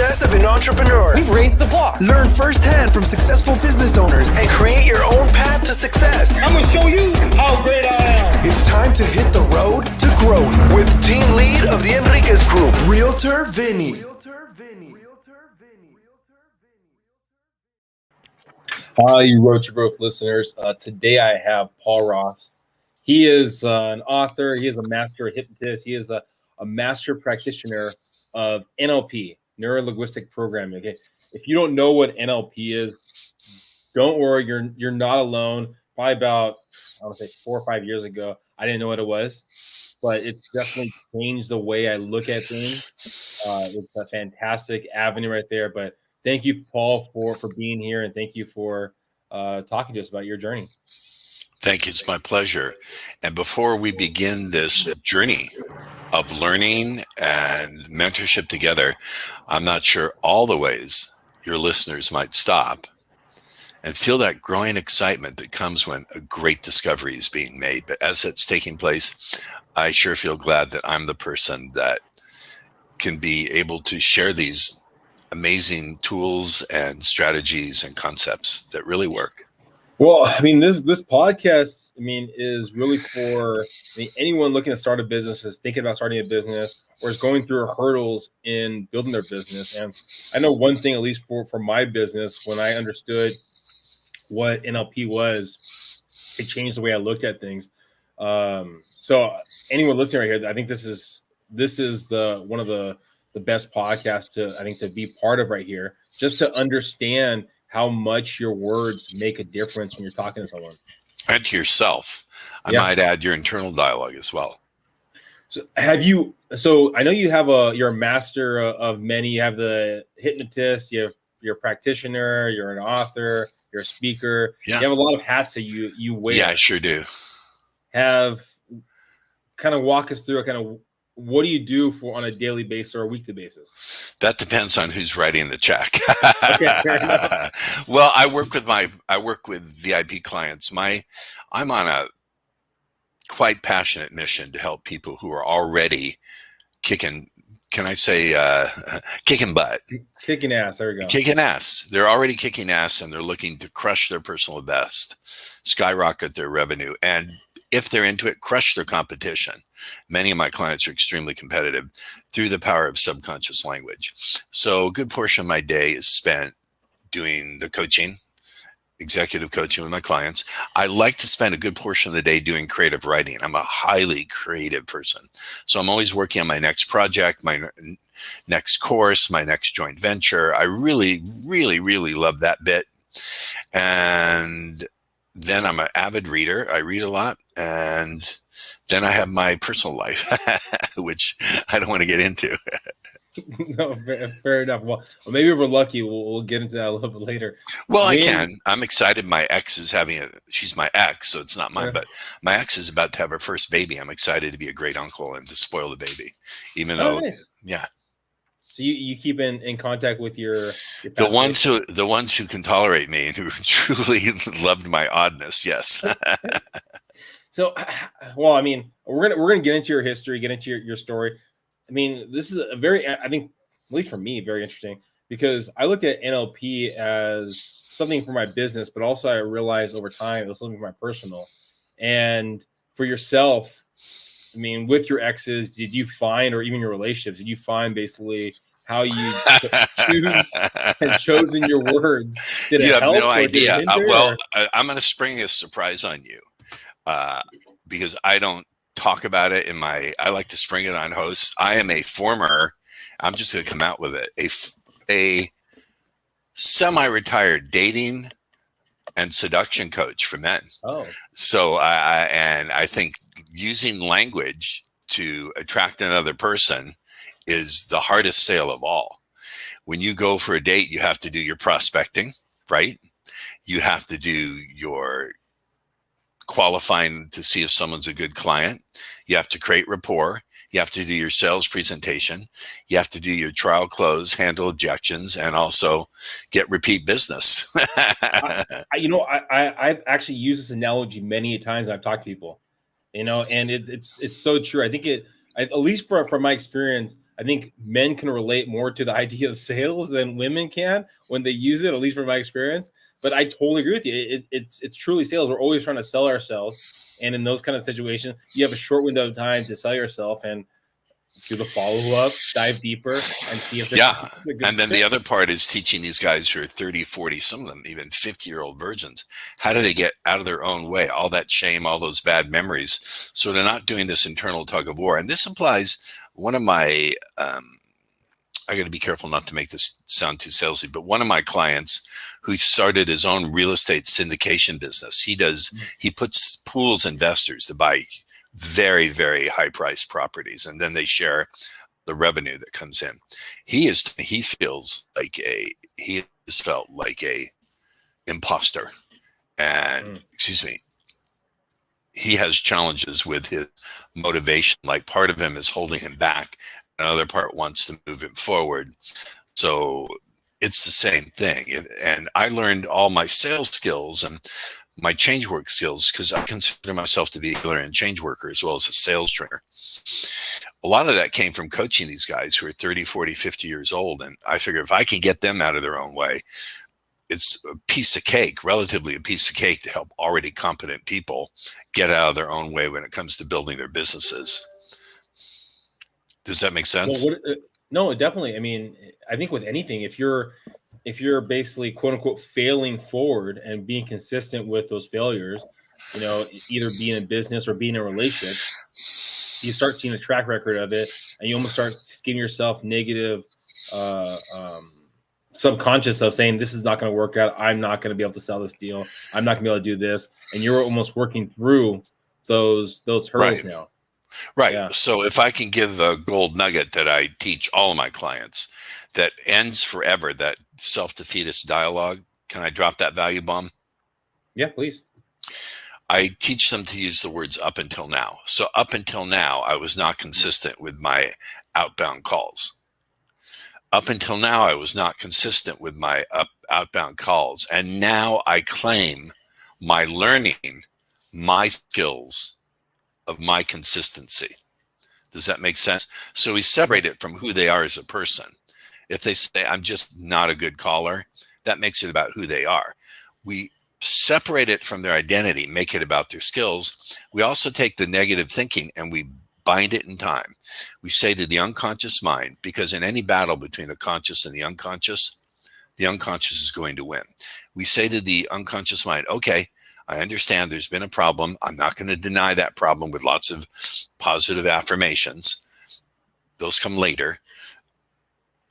success of an entrepreneur. We've raised the bar. Learn firsthand from successful business owners and create your own path to success. I'm going to show you how great I am. It's time to hit the road to growth with team lead of the Enriquez Group, Realtor Vinny. Hi, you Road to Growth listeners. Today I have Paul Ross. He is an author. He is a master hypnotist. He is a master practitioner of NLP, Neuro-Linguistic Programming. Okay, if you don't know what NLP is, don't worry. You're not alone. Probably about, I want to say 4 or 5 years ago, I didn't know what it was, but it's definitely changed the way I look at things. It's a fantastic avenue right there. But thank you, Paul, for being here, and thank you for talking to us about your journey. Thank you. It's my pleasure. And before we begin this journey of learning and mentorship together, I'm not sure all the ways your listeners might stop and feel that growing excitement that comes when a great discovery is being made. But as it's taking place, I sure feel glad that I'm the person that can be able to share these amazing tools and strategies and concepts that really work. Well, I mean, this podcast, I mean, is really for anyone looking to start a business, is thinking about starting a business, or is going through hurdles in building their business. And I know one thing, at least for my business, when I understood what NLP was, it changed the way I looked at things. So anyone listening right here, I think this is the one of the best podcasts to be part of right here, just to understand how much your words make a difference when you're talking to someone. And to yourself. I might add your internal dialogue as well. So I know you're a master of many. You have the hypnotist, you're a practitioner, you're an author, you're a speaker. Yeah. You have a lot of hats that you wear. Yeah, I sure do. Kind of walk us through what do you do on a daily basis or a weekly basis? That depends on who's writing the check. Okay, fair enough. Well, I work with VIP clients. I'm on a quite passionate mission to help people who are already kicking. Can I say kicking butt? Kicking ass. There we go. Kicking ass. They're already kicking ass, and they're looking to crush their personal best, skyrocket their revenue, and if they're into it, crush their competition. Many of my clients are extremely competitive through the power of subconscious language. So a good portion of my day is spent doing the coaching, executive coaching with my clients. I like to spend a good portion of the day doing creative writing. I'm a highly creative person. So I'm always working on my next project, my next course, my next joint venture. I really, really, really love that bit. And then I'm an avid reader. I read a lot. And then I have my personal life, which I don't want to get into. No, fair enough. Well, maybe if we're lucky, we'll get into that a little bit later. Well, I can. I'm excited. My ex is she's my ex, so it's not mine, but my ex is about to have her first baby. I'm excited to be a great uncle and to spoil the baby, even though, nice. Yeah. So you keep in contact with your the ones who can tolerate me and who truly loved my oddness. Yes. So, well, I mean, we're gonna get into your history, get into your story. I mean, this is I think, at least for me, very interesting, because I looked at NLP as something for my business, but also I realized over time it was something for my personal. And for yourself, I mean, with your exes, did you find, or even your relationships, did you find basically how you choose and chosen your words? Did you it have help, no idea. Well, I'm going to spring a surprise on you because I don't talk about it I like to spring it on hosts. I am I'm just going to come out with it, a semi-retired dating and seduction coach for men. Oh. So I think using language to attract another person is the hardest sale of all. When you go for a date, you have to do your prospecting, right? You have to do your qualifying to see if someone's a good client. You have to create rapport. You have to do your sales presentation. You have to do your trial close, handle objections, and also get repeat business. I've actually used this analogy many times when I've talked to people, and it's so true. I think at least from my experience, I think men can relate more to the idea of sales than women can when they use it, at least from my experience. But I totally agree with you. It's truly sales. We're always trying to sell ourselves. And in those kind of situations, you have a short window of time to sell yourself and do the follow-up, dive deeper, and see if this is a good and then fit. the other part is teaching these guys who are 30, 40, some of them even 50-year-old virgins, how do they get out of their own way, all that shame, all those bad memories, so they're not doing this internal tug of war. And this implies one of my I got to be careful not to make this sound too salesy, but one of my clients who started his own real estate syndication business, he puts pools investors to buy very, very high priced properties, and then they share the revenue that comes in. He has felt like a imposter, and he has challenges with his motivation. Like, part of him is holding him back, another part wants to move him forward. So it's the same thing. And I learned all my sales skills and my change work skills because I consider myself to be a healer and change worker as well as a sales trainer. A lot of that came from coaching these guys who are 30, 40, 50 years old. And I figure if I can get them out of their own way, it's a piece of cake, relatively a piece of cake, to help already competent people get out of their own way when it comes to building their businesses. Does that make sense? Well, no, definitely. I mean, I think with anything, if you're basically quote unquote failing forward and being consistent with those failures, you know, either being in business or being in a relationship, you start seeing a track record of it, and you almost start giving yourself negative subconscious of saying, this is not going to work out. I'm not going to be able to sell this deal. I'm not going to be able to do this. And you're almost working through those hurdles now. Right. Yeah. So if I can give a gold nugget that I teach all of my clients that ends forever, that self-defeatist dialogue, can I drop that value bomb? Yeah, please. I teach them to use the words up until now. So up until now, I was not consistent with my outbound calls. Up until now, I was not consistent with my outbound calls. And now I claim my learning, my skills of my consistency. Does that make sense? So we separate it from who they are as a person. If they say, I'm just not a good caller, that makes it about who they are. We separate it from their identity, make it about their skills. We also take the negative thinking and we bind it in time. We say to the unconscious mind, because in any battle between the conscious and the unconscious is going to win. We say to the unconscious mind, okay, I understand there's been a problem. I'm not going to deny that problem with lots of positive affirmations. Those come later.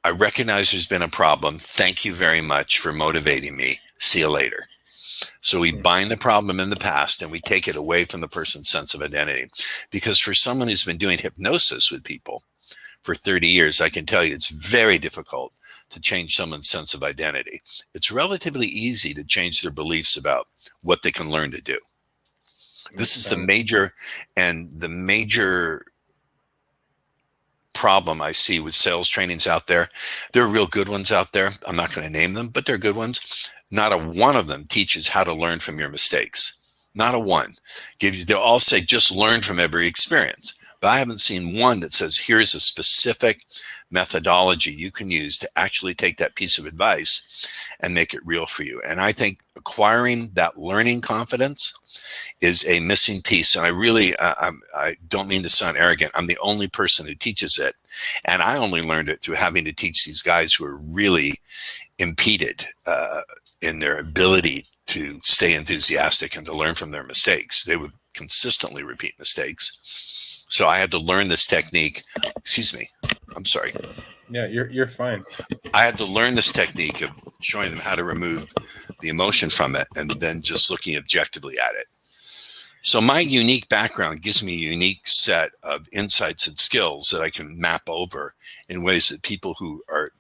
I recognize there's been a problem. Thank you very much for motivating me. See you later. So we bind the problem in the past and we take it away from the person's sense of identity. Because for someone who's been doing hypnosis with people for 30 years, I can tell you it's very difficult to change someone's sense of identity. It's relatively easy to change their beliefs about what they can learn to do. This is the major problem I see with sales trainings out there. There are real good ones out there. I'm not going to name them, but they're good ones. Not a one of them teaches how to learn from your mistakes. Not a one. They'll all say, just learn from every experience. But I haven't seen one that says, here's a specific methodology you can use to actually take that piece of advice and make it real for you. And I think acquiring that learning confidence is a missing piece. And I don't mean to sound arrogant. I'm the only person who teaches it. And I only learned it through having to teach these guys who are really impeded in their ability to stay enthusiastic and to learn from their mistakes. They would consistently repeat mistakes. So I had to learn this technique. Excuse me. I'm sorry. Yeah, you're fine. I had to learn this technique of showing them how to remove the emotion from it and then just looking objectively at it. So my unique background gives me a unique set of insights and skills that I can map over in ways that people who are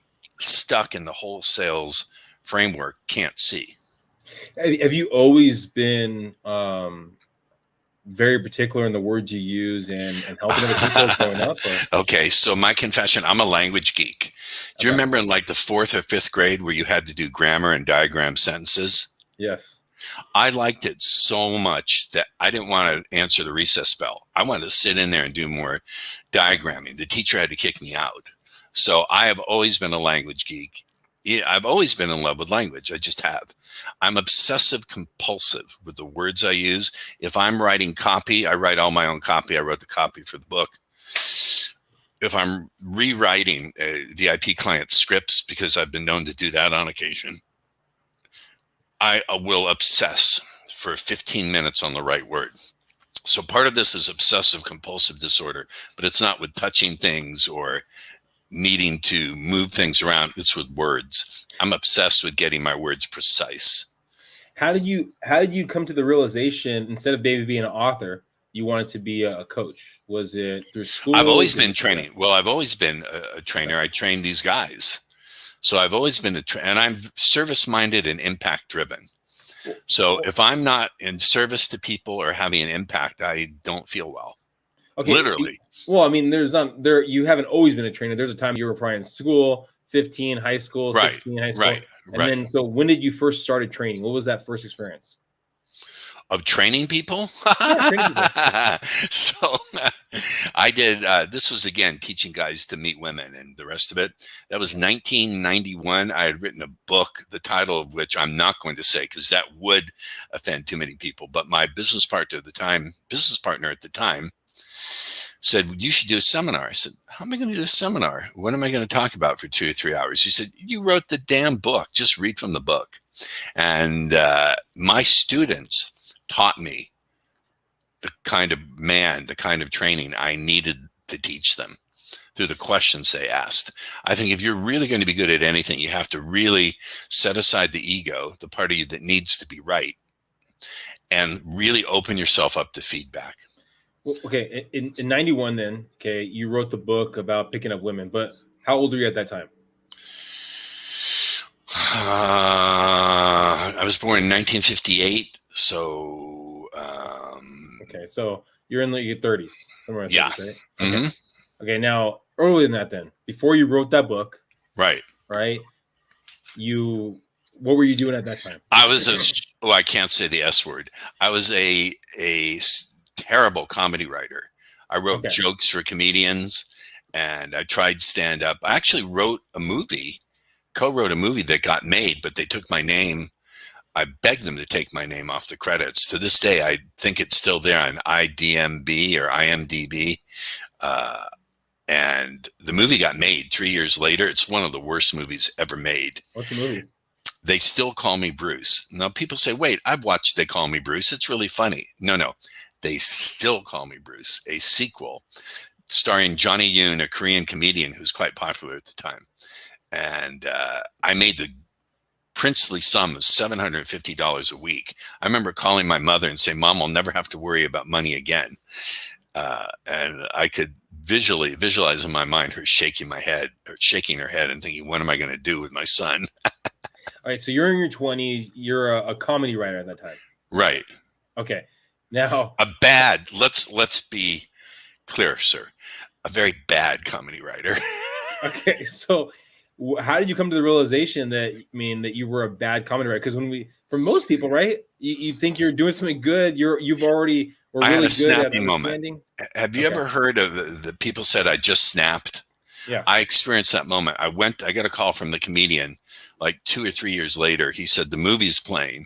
stuck in the whole sales framework can't see. Have you always been very particular in the words you use and helping other people growing up? Or? Okay, so my confession, I'm a language geek. Do you remember in like the 4th or 5th grade where you had to do grammar and diagram sentences? Yes. I liked it so much that I didn't want to answer the recess bell. I wanted to sit in there and do more diagramming. The teacher had to kick me out. So I have always been a language geek. Yeah, I've always been in love with language. I just have. I'm obsessive compulsive with the words I use. If I'm writing copy, I write all my own copy. I wrote the copy for the book. If I'm rewriting VIP client scripts, because I've been known to do that on occasion, I will obsess for 15 minutes on the right word. So part of this is obsessive compulsive disorder, but it's not with touching things or needing to move things around. It's with words. I'm obsessed with getting my words precise. How did you come to the realization, instead of maybe being an author, you wanted to be a coach? Was it through school? I've always been training. Well, I've always been a trainer. I train these guys. So I've always been and I'm service-minded and impact-driven. So if I'm not in service to people or having an impact, I don't feel well. Okay. Literally. Well, I mean, you haven't always been a trainer. There's a time you were probably in school, 15, high school, 16, high school. Then, so when did you first started training? What was that first experience? Of training people? So I did, this was again, teaching guys to meet women and the rest of it. That was 1991. I had written a book, the title of which I'm not going to say because that would offend too many people. But my business partner at the time said, you should do a seminar. I said, how am I going to do a seminar? What am I going to talk about for 2 or 3 hours? He said, you wrote the damn book. Just read from the book. And my students taught me the kind of training I needed to teach them through the questions they asked. I think if you're really going to be good at anything, you have to really set aside the ego, the part of you that needs to be right, and really open yourself up to feedback. Well, okay, in 91 then, okay, you wrote the book about picking up women, but how old were you at that time? I was born in 1958, so okay, so you're in your 30s, somewhere in the 30s, right? Okay. Mm-hmm. Okay, now earlier than that, then, before you wrote that book, right? What were you doing at that time? I was I can't say the S word. I was a terrible comedy writer. I wrote jokes for comedians, and I tried stand up. I actually co-wrote a movie that got made, but they took my name. I begged them to take my name off the credits. To this day, I think it's still there on IMDb. And the movie got made 3 years later. It's one of the worst movies ever made. What's the movie? They Still Call Me Bruce. Now people say, wait, I've watched They Call Me Bruce. It's really funny. No. They Still Call Me Bruce, a sequel starring Johnny Yoon, a Korean comedian who's quite popular at the time. And I made the princely sum of $750 a week. I remember calling my mother and saying, Mom, I'll never have to worry about money again. And I could visualize in my mind her shaking her head and thinking, what am I going to do with my son? All right, so you're in your 20s. You're a comedy writer at that time. Right. Okay. Now, let's be clear, sir. A very bad comedy writer. Okay, so how did you come to the realization that you were a bad comedy writer? Because for most people, right, you think you're doing something good. You've already were really I had a good snappy at moment. Have you ever heard of the people said I just snapped? Yeah, I experienced that moment. I got a call from the comedian like 2 or 3 years later. He said the movie's playing.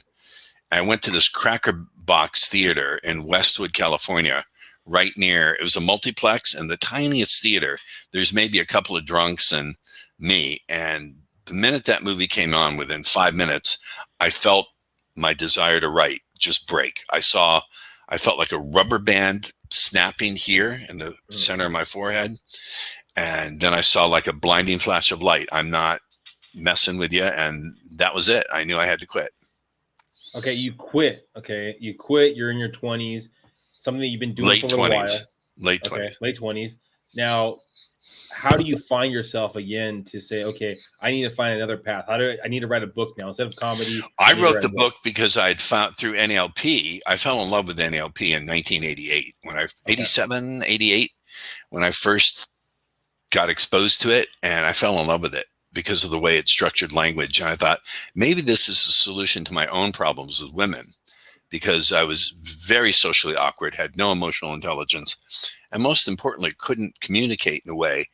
I went to this Cracker Box theater in Westwood, California, right near. It was a multiplex and the tiniest theater. There's maybe a couple of drunks and me. And the minute that movie came on, within 5 minutes, I felt my desire to write just break. I felt like a rubber band snapping here in the center of my forehead. And then I saw like a blinding flash of light. I'm not messing with you. And that was it. I knew I had to quit. Okay, you quit. Okay, you quit. You're in your 20s. Something that you've been doing for a little while. Late 20s. Late 20s. Now, how do you find yourself again to say, okay, I need to find another path? I need to write a book now instead of comedy? I wrote the book because I had found through NLP. I fell in love with NLP in 1988 88, when I first got exposed to it, and I fell in love with it because of the way it structured language. And I thought maybe this is a solution to my own problems with women, because I was very socially awkward, had no emotional intelligence, and most importantly, couldn't communicate in a way,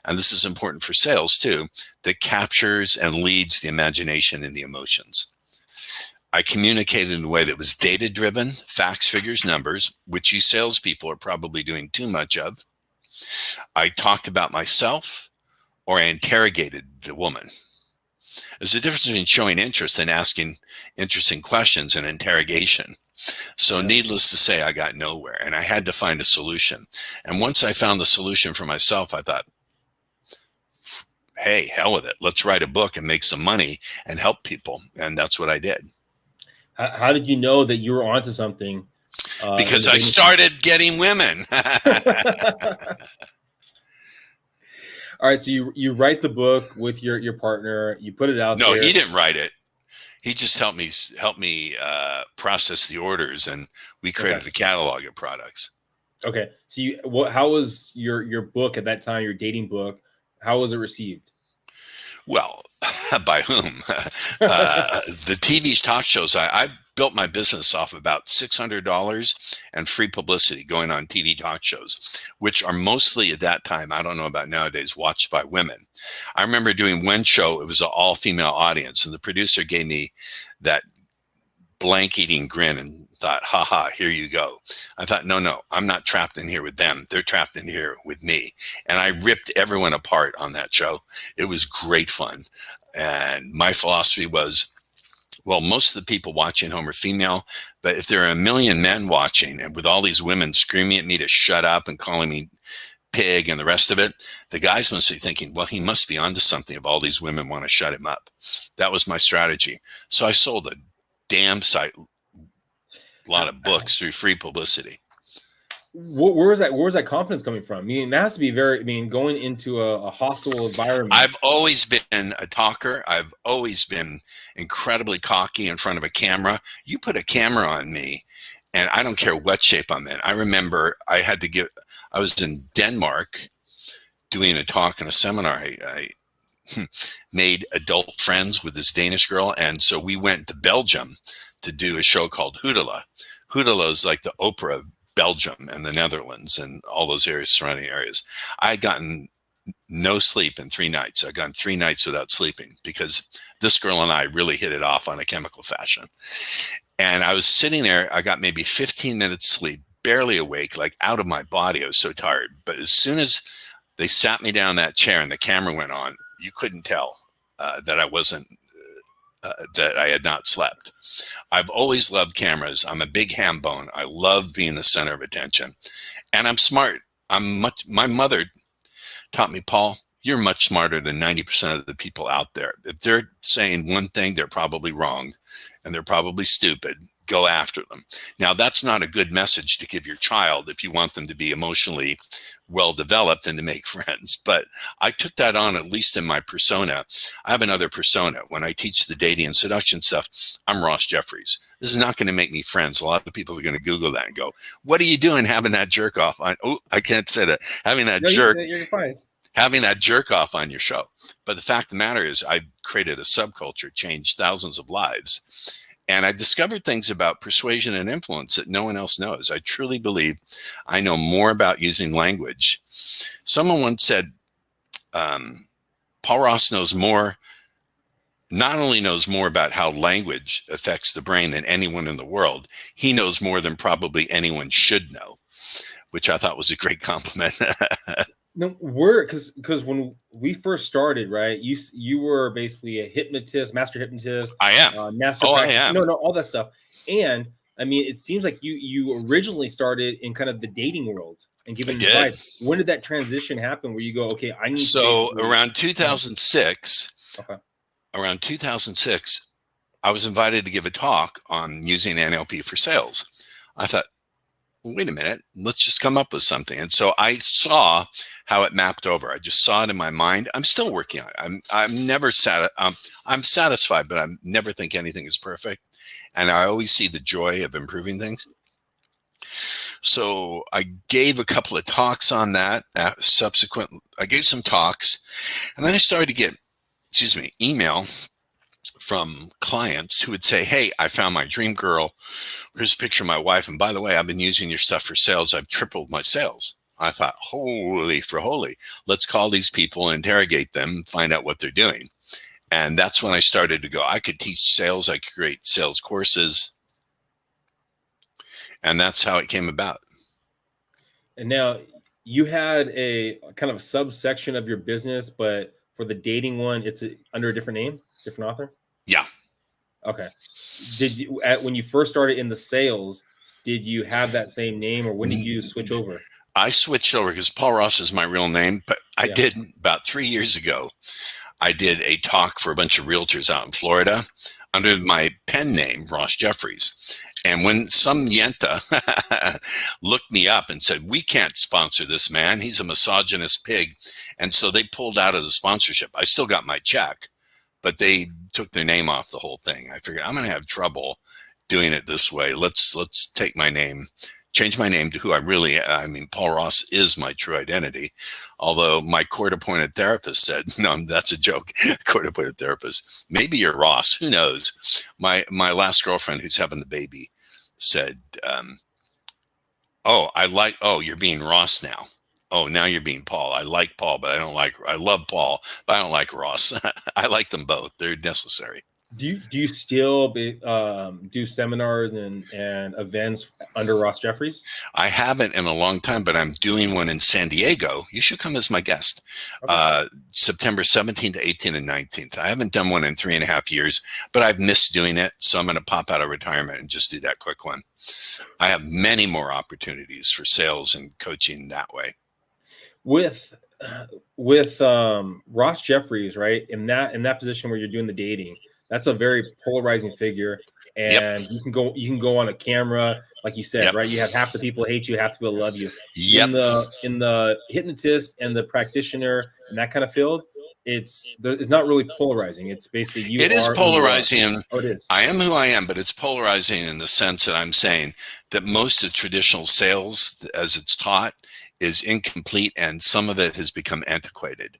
and this is important for sales too, that captures and leads the imagination and the emotions. I communicated in a way that was data-driven, facts, figures, numbers, which you salespeople are probably doing too much of. I talked about myself, or I interrogated the woman. There's a difference between showing interest and asking interesting questions and interrogation. So needless to say, I got nowhere, and I had to find a solution. And once I found the solution for myself, I thought, hey, hell with it. Let's write a book and make some money and help people. And that's what I did. How did you know that you were onto something? Because I started getting women. All right, so you write the book with your partner. You put it out there. No, he didn't write it. He just helped me process the orders, and we created a catalog of products. Okay, so how was your book at that time? Your dating book, how was it received? Well, by whom? The TV talk shows. I built my business off about $600 and free publicity going on TV talk shows, which are mostly at that time, I don't know about nowadays, watched by women. I remember doing one show. It was an all-female audience, and the producer gave me that blank-eating grin and thought, ha, here you go. I thought, no, I'm not trapped in here with them. They're trapped in here with me. And I ripped everyone apart on that show. It was great fun. And my philosophy was, well, most of the people watching home are female, but if there are a million men watching and with all these women screaming at me to shut up and calling me pig and the rest of it, the guys must be thinking, well, he must be onto something if all these women want to shut him up. That was my strategy. So I sold a damn lot of books through free publicity. Where was that confidence coming from? I mean, that has to be going into a hostile environment. I've always been a talker. I've always been incredibly cocky in front of a camera. You put a camera on me, and I don't care what shape I'm in. I remember I was in Denmark doing a talk in a seminar. I made adult friends with this Danish girl, and so we went to Belgium to do a show called Hoedala. Hoedala is like the Oprah of Belgium and the Netherlands and all those areas, surrounding areas. I had gotten no sleep in 3 nights. I'd gone 3 nights without sleeping because this girl and I really hit it off on a chemical fashion. And I was sitting there. I got maybe 15 minutes sleep, barely awake, like out of my body. I was so tired. But as soon as they sat me down in that chair and the camera went on, you couldn't tell that I wasn't, that I had not slept. I've always loved cameras. I'm a big ham bone. I love being the center of attention, and I'm smart. My mother taught me, Paul, you're much smarter than 90% of the people out there. If they're saying one thing, they're probably wrong, and they're probably stupid. Go after them. Now, that's not a good message to give your child if you want them to be emotionally well-developed and to make friends. But I took that on, at least in my persona. I have another persona. When I teach the dating and seduction stuff, I'm Ross Jeffries. This is not going to make me friends. A lot of people are going to Google that and go, what are you doing having that jerk off on? Oh, I can't say that. Having that jerk. You're fine. Having that jerk off on your show. But the fact of the matter is I created a subculture, changed thousands of lives. And I discovered things about persuasion and influence that no one else knows. I truly believe I know more about using language. Someone once said, Paul Ross not only knows more about how language affects the brain than anyone in the world, he knows more than probably anyone should know, which I thought was a great compliment. No, because when we first started, right? You were basically a hypnotist, master hypnotist. I am. Master. I am. No, all that stuff. And I mean, it seems like you originally started in kind of the dating world and giving advice. When did that transition happen? Where you go, okay, I need. So around 2006. Okay. Around 2006, I was invited to give a talk on using NLP for sales. I thought, wait a minute, let's just come up with something. And so I saw how it mapped over. I just saw it in my mind. I'm still working on it. I'm never I'm satisfied, but I never think anything is perfect. And I always see the joy of improving things. So I gave a couple of talks on that. I gave some talks, and then I started to get, email from clients who would say, hey, I found my dream girl. Here's a picture of my wife. And by the way, I've been using your stuff for sales. I've tripled my sales. I thought, holy for holy, let's call these people, interrogate them, find out what they're doing. And that's when I started to go, I could teach sales. I could create sales courses. And that's how it came about. And now you had a kind of subsection of your business, but for the dating one, it's under a different name, different author? Yeah. Okay. Did you, when you first started in the sales, did you have that same name, or when did you switch over? I switched over because Paul Ross is my real name, but I did about 3 years ago. I did a talk for a bunch of realtors out in Florida under my pen name, Ross Jeffries. And when some yenta looked me up and said, we can't sponsor this man, he's a misogynist pig. And so they pulled out of the sponsorship. I still got my check, but they took their name off the whole thing. I figured I'm going to have trouble doing it this way. Let's take my name, change my name to who I really am. I mean, Paul Ross is my true identity. Although my court-appointed therapist said, no, that's a joke. Court-appointed therapist. Maybe you're Ross. Who knows? My last girlfriend who's having the baby said, oh, you're being Ross now. Oh, now you're being Paul. I like Paul, but I love Paul, but I don't like Ross. I like them both. They're necessary. Do you still do seminars and events under Ross Jeffries? I haven't in a long time, but I'm doing one in San Diego. You should come as my guest. Okay. September 17th, 18th, and 19th. I haven't done one in 3.5 years, but I've missed doing it. So I'm going to pop out of retirement and just do that quick one. I have many more opportunities for sales and coaching that way. With Ross Jeffries, right? In that position where you're doing the dating, that's a very polarizing figure, and you can go on a camera, like you said, right? You have half the people hate you, half the people love you. In the hypnotist and the practitioner and that kind of field, it's not really polarizing. It's basically it is polarizing. Oh, it is. I am who I am, but it's polarizing in the sense that I'm saying that most of traditional sales, as it's taught, is incomplete, and some of it has become antiquated.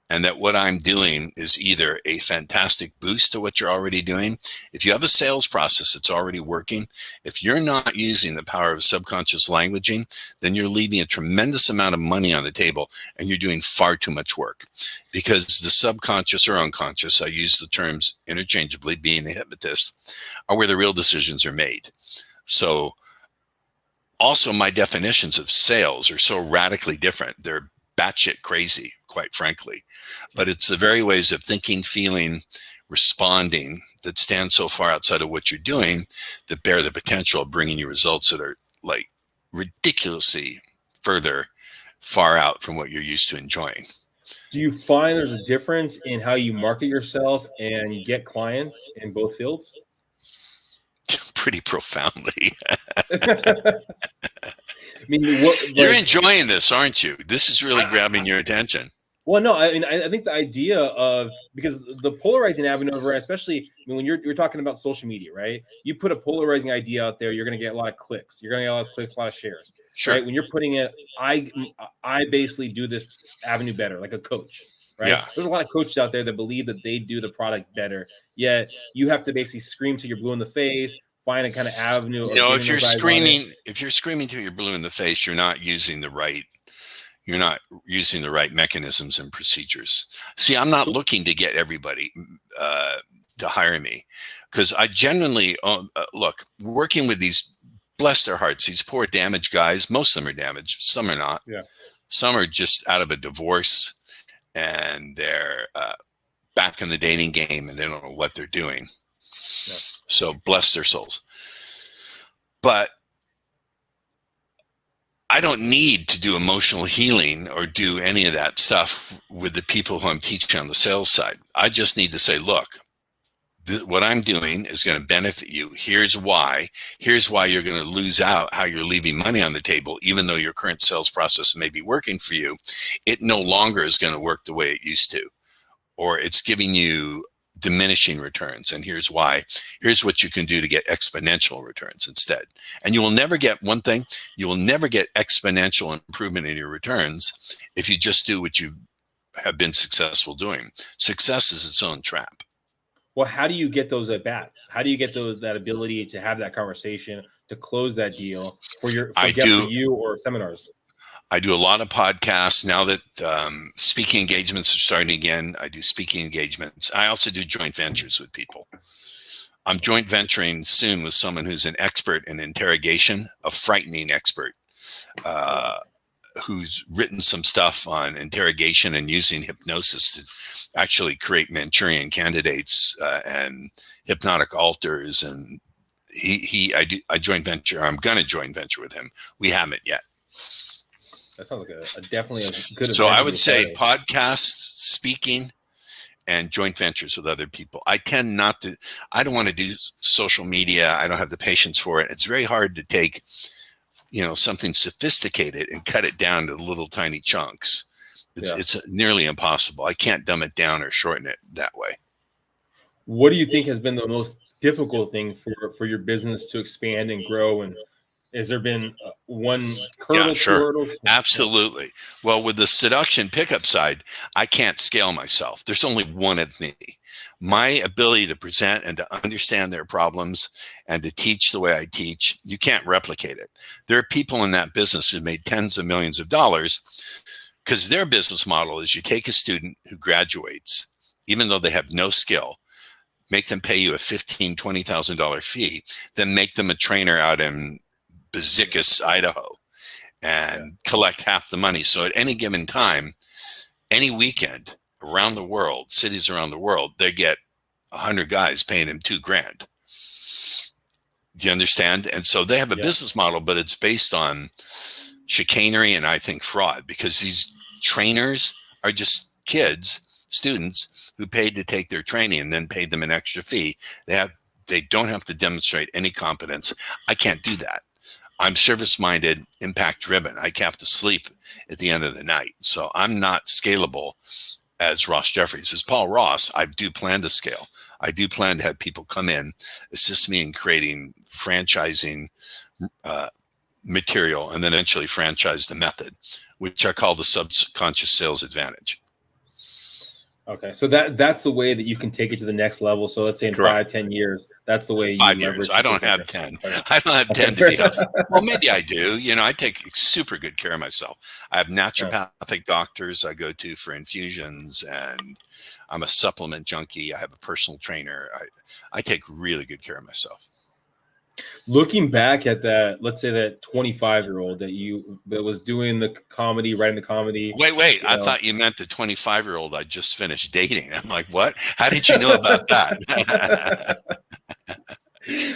And that what I'm doing is either a fantastic boost to what you're already doing. If you have a sales process that's already working, if you're not using the power of subconscious languaging, then you're leaving a tremendous amount of money on the table, and you're doing far too much work. Because the subconscious or unconscious, I use the terms interchangeably, being a hypnotist, are where the real decisions are made. So also my definitions of sales are so radically different. They're batshit crazy, quite frankly. But it's the very ways of thinking, feeling, responding that stand so far outside of what you're doing that bear the potential of bringing you results that are like ridiculously far out from what you're used to enjoying. Do you find there's a difference in how you market yourself and get clients in both fields? Pretty profoundly. I mean, you're enjoying this, aren't you? This is really grabbing your attention. Well, no, I mean, I think the idea of, because the polarizing avenue, especially when you're talking about social media, right? You put a polarizing idea out there, you're going to get a lot of clicks. You're going to get a lot of clicks, a lot of shares. Sure. Right? When you're putting it, I basically do this avenue better, like a coach. Right? Yeah. There's a lot of coaches out there that believe that they do the product better. Yet you have to basically scream till you're blue in the face. Find a kind of avenue. If you're screaming till you're blue in the face, you're not using the right mechanisms and procedures. See, I'm not looking to get everybody to hire me, because I genuinely look, working with these, bless their hearts, these poor damaged guys. Most of them are damaged, some are not. Yeah. Some are just out of a divorce and they're back in the dating game and they don't know what they're doing. Yeah. So bless their souls. But I don't need to do emotional healing or do any of that stuff with the people who I'm teaching on the sales side. I just need to say, look, what I'm doing is going to benefit you. Here's why. Here's why you're going to lose out, how you're leaving money on the table, even though your current sales process may be working for you. It no longer is going to work the way it used to, or it's giving you diminishing returns. And here's why. Here's what you can do to get exponential returns instead. And you will never get one thing. You will never get exponential improvement in your returns if you just do what you have been successful doing. Success is its own trap. Well, how do you get those at bats? How do you get that ability to have that conversation, to close that deal for you or seminars? I do a lot of podcasts now that speaking engagements are starting again. I do speaking engagements. I also do joint ventures with people. I'm joint venturing soon with someone who's an expert in interrogation, a frightening expert, who's written some stuff on interrogation and using hypnosis to actually create Manchurian candidates and hypnotic alters. And I joint venture. I'm going to joint venture with him. We haven't yet. That sounds like definitely a good. So I would say podcasts, speaking, and joint ventures with other people. I don't want to do social media. I don't have the patience for it. It's very hard to take, something sophisticated and cut it down to little tiny chunks. It's nearly impossible. I can't dumb it down or shorten it that way. What do you think has been the most difficult thing for your business to expand and grow? And has there been one hurdle? Yeah, sure. Absolutely. Well, with the seduction pickup side, I can't scale myself. There's only one of me. My ability to present and to understand their problems and to teach the way I teach, you can't replicate it. There are people in that business who made tens of millions of dollars because their business model is you take a student who graduates, even though they have no skill, make them pay you a $15,000, $20,000 fee, then make them a trainer out in Bezikus, Idaho, and collect half the money. So at any given time, any weekend around the world, cities around the world, they get 100 guys paying them $2,000. Do you understand? And so they have a business model, but it's based on chicanery and I think fraud, because these trainers are just students who paid to take their training and then paid them an extra fee. They don't have to demonstrate any competence. I can't do that. I'm service-minded, impact-driven. I have to sleep at the end of the night. So I'm not scalable as Ross Jeffries. As Paul Ross, I do plan to scale. I do plan to have people come in, assist me in creating franchising material, and then eventually franchise the method, which I call the subconscious sales advantage. Okay, so that's the way that you can take it to the next level. So let's say in Correct. 5-10 years, that's the way. 5 years. I don't have 10. I don't have 10 to be up. Well, maybe I do. I take super good care of myself. I have naturopathic doctors I go to for infusions, and I'm a supplement junkie. I have a personal trainer. I take really good care of myself. Looking back at that, let's say that 25-year-old that was doing the comedy, writing the comedy. Wait. I thought you meant the 25-year-old I just finished dating. I'm like, what? How did you know about that?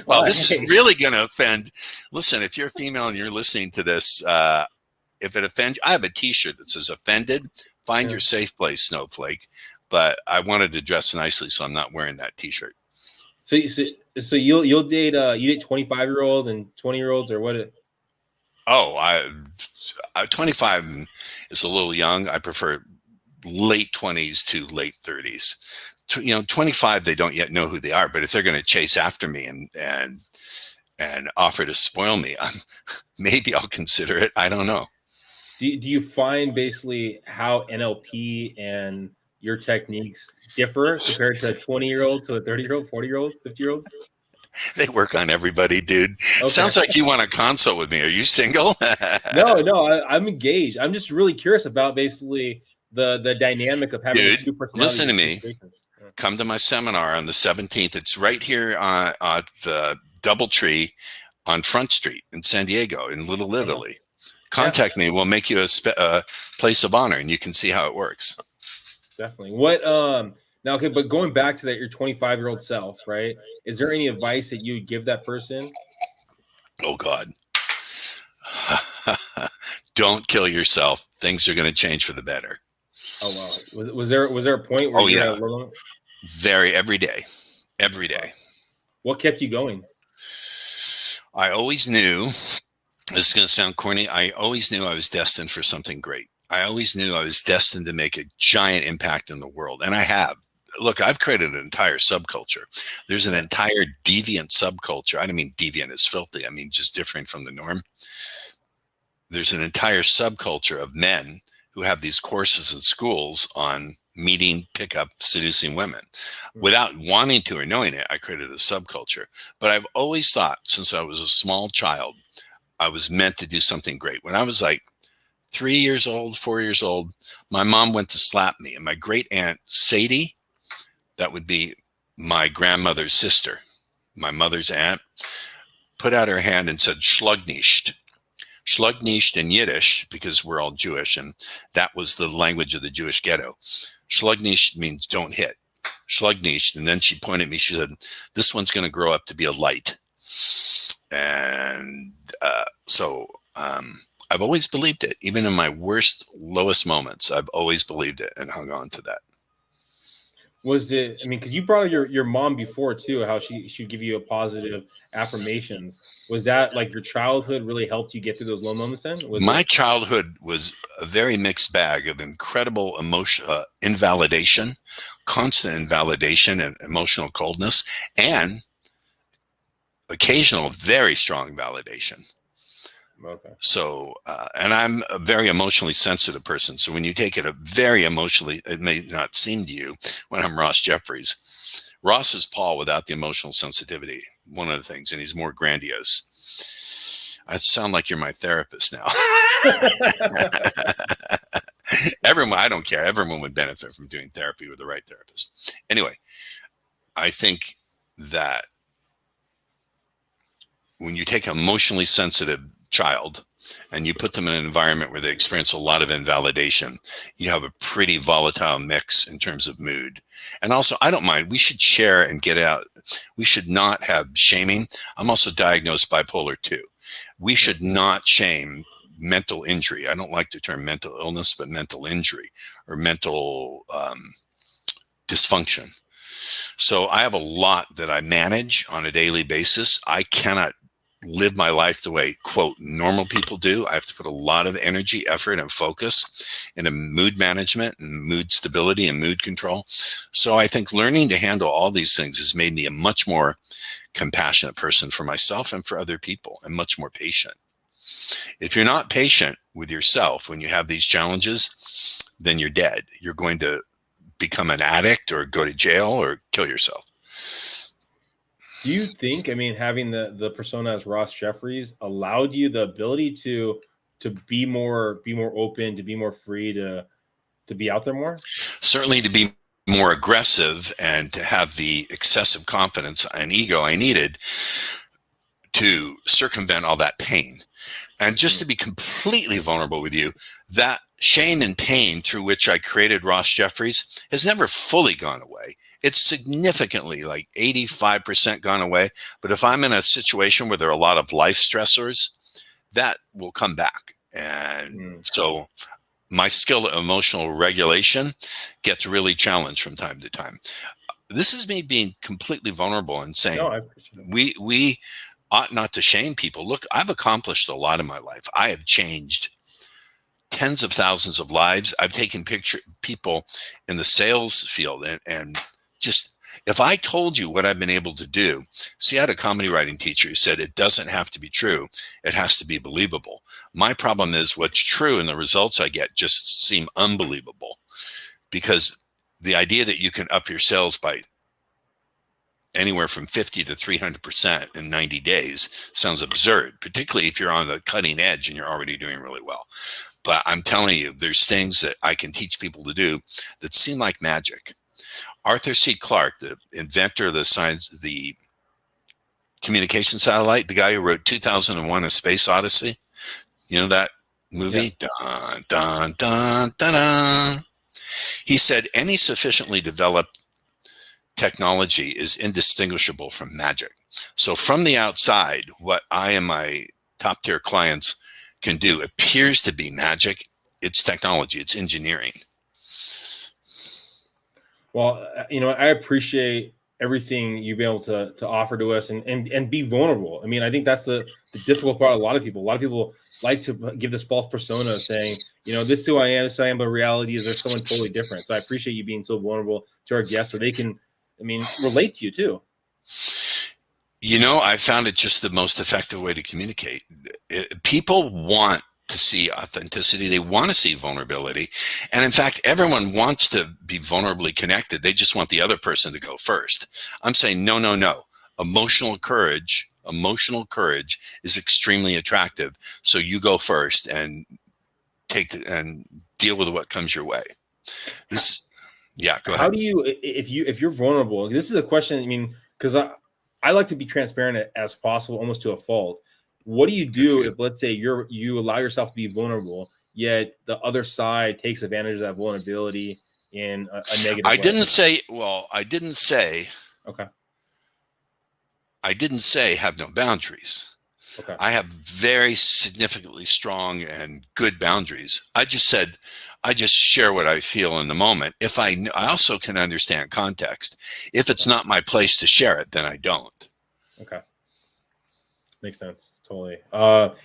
Well, this is really going to offend. Listen, if you're a female and you're listening to this, if it offends, I have a T-shirt that says "Offended." Find your safe place, Snowflake. But I wanted to dress nicely, so I'm not wearing that T-shirt. So you'll date 25-year-olds and 20-year-olds or what? Oh, 25 is a little young. I prefer late 20s to late 30s. 25 they don't yet know who they are, but if they're going to chase after me and offer to spoil me, maybe I'll consider it. I don't know. Do you find basically how NLP and your techniques differ compared to a 20-year-old, to a 30-year-old, 40-year-old, 50-year-old? They work on everybody, dude. Okay. Sounds like you want a consult with me. Are you single? No, I'm engaged. I'm just really curious about basically the dynamic of having two personalities. Listen to me. Come to my seminar on the 17th. It's right here at the DoubleTree on Front Street in San Diego, in Little Italy. Contact me. We'll make you a place of honor, and you can see how it works. Definitely. What now? Okay, but going back to that, your 25-year-old self, right? Is there any advice that you would give that person? Oh God, don't kill yourself. Things are going to change for the better. Oh wow. Was there a point where? Every day. Wow. What kept you going? I always knew. This is going to sound corny. I always knew I was destined for something great. I always knew I was destined to make a giant impact in the world. And I have. Look, I've created an entire subculture. There's an entire deviant subculture. I don't mean deviant as filthy. I mean just different from the norm. There's an entire subculture of men who have these courses in schools on meeting, pickup, seducing women. Without wanting to or knowing it, I created a subculture. But I've always thought, since I was a small child, I was meant to do something great. When I was like 3 years old, 4 years old, my mom went to slap me. And my great aunt, Sadie, that would be my grandmother's sister, my mother's aunt, put out her hand and said, "Schlugnischt." Schlugnischt in Yiddish, because we're all Jewish, and that was the language of the Jewish ghetto. Schlugnischt means don't hit. Schlugnischt. And then she pointed at me. She said, "This one's going to grow up to be a light." And so I've always believed it. Even in my worst, lowest moments, I've always believed it and hung on to that. Was it, I mean, because you brought up your mom before too, how she'd give you a positive affirmations. Was that like your childhood really helped you get through those low moments then? My childhood was a very mixed bag of incredible emotion, invalidation, constant invalidation and emotional coldness, and occasional very strong validation. Okay. So, and I'm a very emotionally sensitive person. So when you take it it may not seem to you when I'm Ross Jeffries. Ross is Paul without the emotional sensitivity, one of the things, and he's more grandiose. I sound like you're my therapist now. Everyone, I don't care. Everyone would benefit from doing therapy with the right therapist. Anyway, I think that when you take an emotionally sensitive child and you put them in an environment where they experience a lot of invalidation, you have a pretty volatile mix in terms of mood. And also, I don't mind. We should share and get out. We should not have shaming. I'm also diagnosed bipolar 2. We should not shame mental injury. I don't like the term mental illness, but mental injury or mental dysfunction. So I have a lot that I manage on a daily basis. I cannot live my life the way, quote, normal people do. I have to put a lot of energy, effort, and focus into mood management and mood stability and mood control. So I think learning to handle all these things has made me a much more compassionate person for myself and for other people, and much more patient. If you're not patient with yourself when you have these challenges, then you're dead. You're going to become an addict or go to jail or kill yourself. Do you think, I mean, having the persona as Ross Jeffries allowed you the ability to be more open, to be more free, to be out there more? Certainly to be more aggressive and to have the excessive confidence and ego I needed to circumvent all that pain. And just to be completely vulnerable with you, that shame and pain through which I created Ross Jeffries has never fully gone away. It's significantly like 85% gone away. But if I'm in a situation where there are a lot of life stressors, that will come back. And so my skill at emotional regulation gets really challenged from time to time. This is me being completely vulnerable and saying, I appreciate it. we ought not to shame people. Look, I've accomplished a lot in my life. I have changed tens of thousands of lives. I've taken people in the sales field and just, if I told you what I've been able to do, see, I had a comedy writing teacher who said it doesn't have to be true. It has to be believable. My problem is what's true and the results I get just seem unbelievable, because the idea that you can up your sales by anywhere from 50 to 300% in 90 days sounds absurd, particularly if you're on the cutting edge and you're already doing really well. But I'm telling you, there's things that I can teach people to do that seem like magic. Arthur C. Clarke, the inventor of the communication satellite, the guy who wrote 2001: A Space Odyssey, you know that movie? Yeah. Dun, dun, dun, dun, dun. He said any sufficiently developed technology is indistinguishable from magic. So from the outside, what I and my top tier clients can do appears to be magic. It's technology, it's engineering. Well, I appreciate everything you've been able to offer to us and be vulnerable. I mean, I think that's the difficult part. A lot of people like to give this false persona of saying, this is who I am, this is who I am, but reality is there's someone totally different. So I appreciate you being so vulnerable to our guests so they can, relate to you too. I found it just the most effective way to communicate. People want to see authenticity. They want to see vulnerability. And in fact, everyone wants to be vulnerably connected. They just want the other person to go first. I'm saying, no, no, no. Emotional courage is extremely attractive. So you go first and and deal with what comes your way. Go ahead. How do you, if you're vulnerable, this is a question, I mean, because I like to be transparent as possible, almost to a fault. What do you do if, let's say, you allow yourself to be vulnerable, yet the other side takes advantage of that vulnerability in a negative way? I didn't say okay. I didn't say have no boundaries. Okay. I have very significantly strong and good boundaries. I just said, I just share what I feel in the moment. If I also can understand context. If it's not my place to share it, then I don't. Okay. Makes sense. Totally.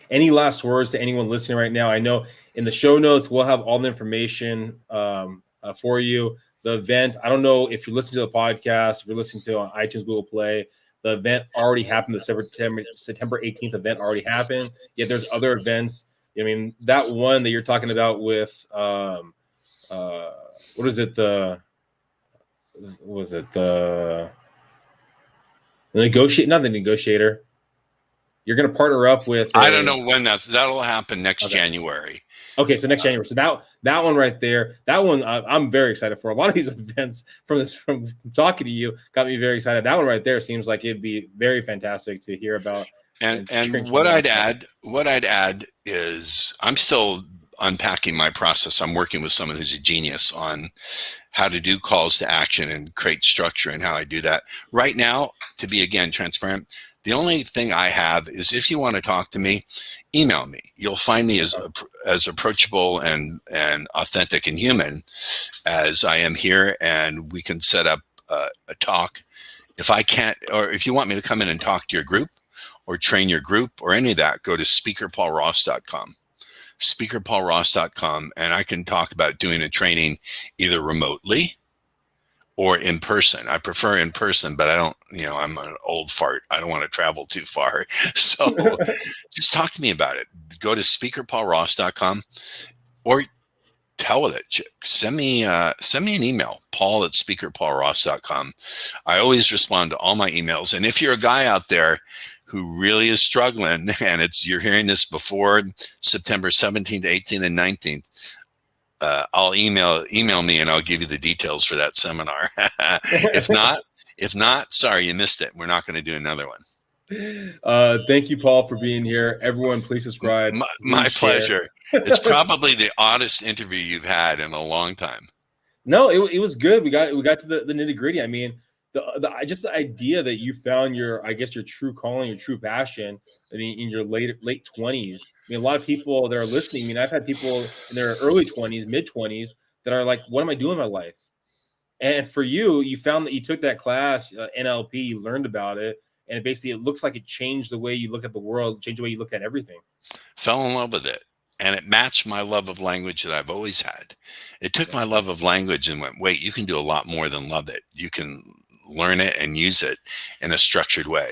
Any last words to anyone listening right now? I know in the show notes, we'll have all the information for you. The event, I don't know if you're listening to the podcast, if you're listening to it on iTunes, Google Play, the event already happened. The September 18th event already happened. Yet there's other events. I mean, that one that you're talking about with, what is it? The negotiate? Not the negotiator. You're going to partner up with. I don't know when that'll happen next January. Okay, so next January. So that one right there, that one I'm very excited for. A lot of these events from talking to you got me very excited. That one right there seems like it'd be very fantastic to hear about. And what I'd add is I'm still unpacking my process. I'm working with someone who's a genius on how to do calls to action and create structure and how I do that. Right now, to be again transparent, the only thing I have is if you want to talk to me, email me. You'll find me as approachable and authentic and human as I am here, and we can set up a talk. If I can't, or if you want me to come in and talk to your group or train your group or any of that, go to speakerpaulross.com. speakerpaulross.com, and I can talk about doing a training either remotely or in person. I prefer in person, but I don't, I'm an old fart. I don't want to travel too far. So just talk to me about it. Go to speakerpaulross.com or hell with it. Send me an email, paul@speakerpaulross.com. I always respond to all my emails. And if you're a guy out there who really is struggling and you're hearing this before September 17th, 18th, and 19th, I'll email me and I'll give you the details for that seminar. If not, sorry, you missed it. We're not going to do another one. Thank you, Paul, for being here. Everyone, please subscribe. My pleasure. It's probably the oddest interview you've had in a long time. No, it was good. We got to the nitty gritty. I mean, just the idea that you found your true calling, your true passion. I mean, in your late 20s. I mean, a lot of people that are listening. I mean, I've had people in their early 20s, mid 20s that are like, "What am I doing in my life?" And for you, you found that you took that class, NLP, you learned about it, and basically it looks like it changed the way you look at the world, changed the way you look at everything. Fell in love with it. And it matched my love of language that I've always had. It took my love of language and went, wait, you can do a lot more than love it. You can learn it and use it in a structured way.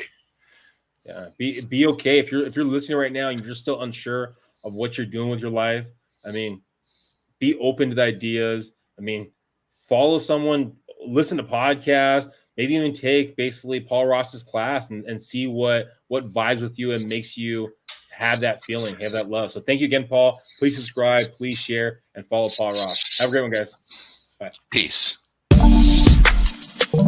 Yeah, be okay if you're listening right now and you're still unsure of what you're doing with your life. I mean, be open to the ideas. I mean, follow someone, listen to podcasts, maybe even take basically Paul Ross's class and see what vibes with you and makes you have that feeling, have that love. So thank you again, Paul. Please subscribe, please share, and follow Paul Ross. Have a great one, guys. Bye. Peace.